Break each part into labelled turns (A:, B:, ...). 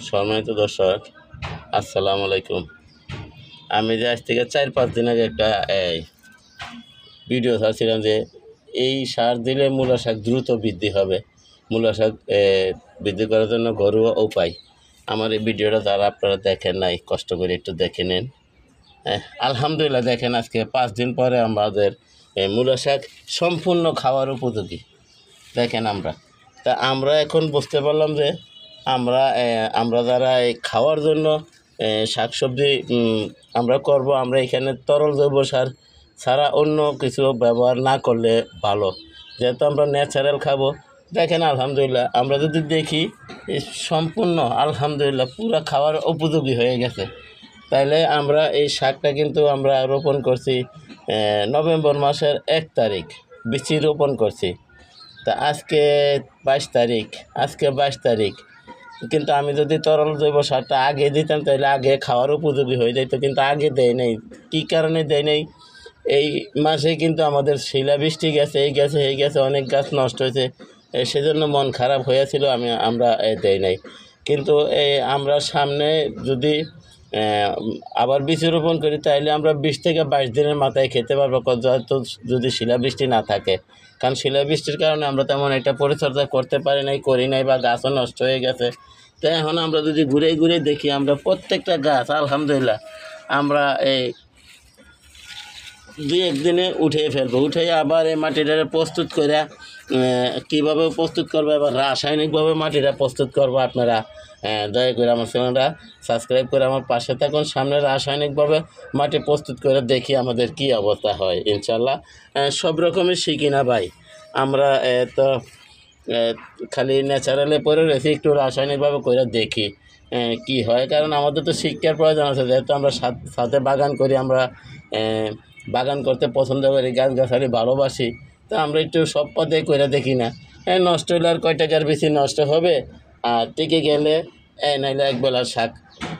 A: সম্মানিত দর্শক, আসসালামু আলাইকুম। আমি যে আজ থেকে 4-5 দিন আগে একটা ভিডিও ছাড়ছিলাম যে এই সার দিলে মূলা শাক দ্রুত বৃদ্ধি হবে। মূলা শাক বৃদ্ধি করার জন্য ঘরোয়া উপায়। আমার এই ভিডিওটা যারা আপনারা দেখেন নাই, কষ্ট করে একটু দেখে নেন। আলহামদুলিল্লাহ, দেখেন আজকে 5 দিন পরে আমাদের মূলা শাক সম্পূর্ণ খাওয়ার উপযোগী। দেখেন আমরা এখন বুঝতে পারলাম যে আমরা যারা এই খাওয়ার জন্য শাকসবজি আমরা করব, আমরা এখানে তরল জৈব সার ছাড়া অন্য কিছু ব্যবহার না করলে ভালো, যেহেতু আমরা ন্যাচারাল খাবো। দেখেন আলহামদুলিল্লাহ, আমরা যদি দেখি সম্পূর্ণ আলহামদুলিল্লাহ পুরো খাওয়ার উপযোগী হয়ে গেছে। তাইলে আমরা এই শাকটা কিন্তু আমরা রোপণ করছি নভেম্বর মাসের 1 তারিখ বীজ রোপণ করছি। তা আজকে 22 তারিখ, কিন্তু আমি যদি তরল জৈব সারটা আগে দিতাম তাহলে আগে খাওয়ার উপযোগী হয়ে যেত, কিন্তু আগে দেয় নেই। কী কারণে দেয় নেই? এই মাসে কিন্তু আমাদের শিলাবৃষ্টি গেছে, এই গেছে অনেক গাছ নষ্ট হয়েছে, সেজন্য মন খারাপ হয়েছিল, আমরা দেই নাই। কিন্তু আমরা সামনে যদি আবার বীজ রোপণ করি তাহলে আমরা 20 থেকে 22 দিনের মাথায় খেতে পারবো, যদি শিলাবৃষ্টি না থাকে। কারণ শিলাবৃষ্টির কারণে আমরা তেমন একটা পরিচর্যা করতে করি নাই বা গাছও নষ্ট হয়ে গেছে। তো এখন আমরা যদি ঘুরে ঘুরে দেখি, আমরা প্রত্যেকটা গাছ আলহামদুলিল্লাহ আমরা এই 2-1 দিনে উঠিয়ে ফেলবো। উঠে আবার এই মাটিটা প্রস্তুত করে কীভাবে প্রস্তুত করবো, এবার রাসায়নিকভাবে মাটিটা প্রস্তুত করবো। আপনারা দয়া করে আমার চ্যানেলটা সাবস্ক্রাইব করে আমার পাশে থাকুন। সামনে রাসায়নিকভাবে মাটি প্রস্তুত করে দেখি আমাদের কি অবস্থা হয়। ইনশাল্লাহ সব রকমের শিখি না ভাই, আমরা তো খালি ন্যাচারালে পরে রয়েছি, একটু রাসায়নিকভাবে করে দেখি কি হয়। কারণ আমাদের তো শিক্ষার প্রয়োজন আছে, যেহেতু আমরা সাথে বাগান করি, আমরা বাগান করতে পছন্দ করি, গাছগাছালি ভালোবাসি। তো আমরা একটু সব পথে করে দেখি না, নষ্ট হলে আর কয় টাকার বেশি নষ্ট হবে, আর টিকে গেলে নাইলে একবেলার শাক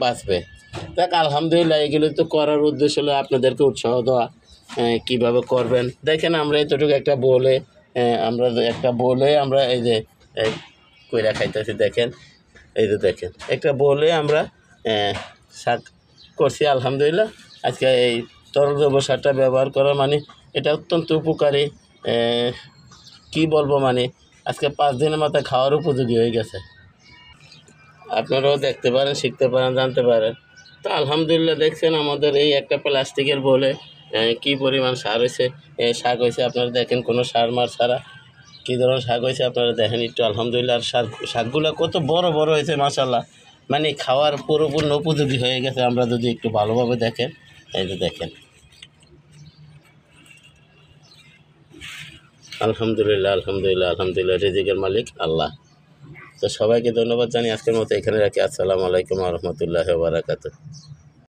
A: বাঁচবে। দেখ আলহামদুলিল্লাহ, এগুলো তো করার উদ্দেশ্য হলো আপনাদেরকে উৎসাহ দেওয়া, কীভাবে করবেন। দেখেন আমরা এতটুকু একটা বলে আমরা এই যে কইরা খাইতেছি। দেখেন এই যে দেখেন একটা বলে আমরা শাক করছি। আলহামদুলিল্লাহ আজকে এই তরল জৈব সারটা ব্যবহার করা মানে এটা অত্যন্ত উপকারী। কি বলবো, মানে আজকে 5 দিনের মাথায় খাওয়ার উপযোগী হয়ে গেছে। আপনারাও দেখতে পারেন, শিখতে পারেন, জানতে পারেন। তো আলহামদুলিল্লাহ দেখছেন আমাদের এই একটা প্লাস্টিকের বলে কি পরিমাণ সার হয়েছে, শাক হয়েছে। আপনারা দেখেন কোনো সার মার ছাড়া কী ধরনের শাক হয়েছে, আপনারা দেখেন একটু। আলহামদুলিল্লাহ আর শাকগুলো কত বড় বড় হয়েছে মাশাআল্লাহ, মানে খাওয়ার পুরোপূর্ণ উপযোগী হয়ে গেছে। আমরা যদি একটু ভালোভাবে দেখেন, এই যে দেখেন আলহামদুলিল্লাহ রিজিকের মালিক আল্লাহ। তো সবাইকে ধন্যবাদ জানিয়ে আজকের মতো এখানে রাখি। আসসালামু আলাইকুম ওয়া রাহমাতুল্লাহি ওয়া বারাকাতুহু।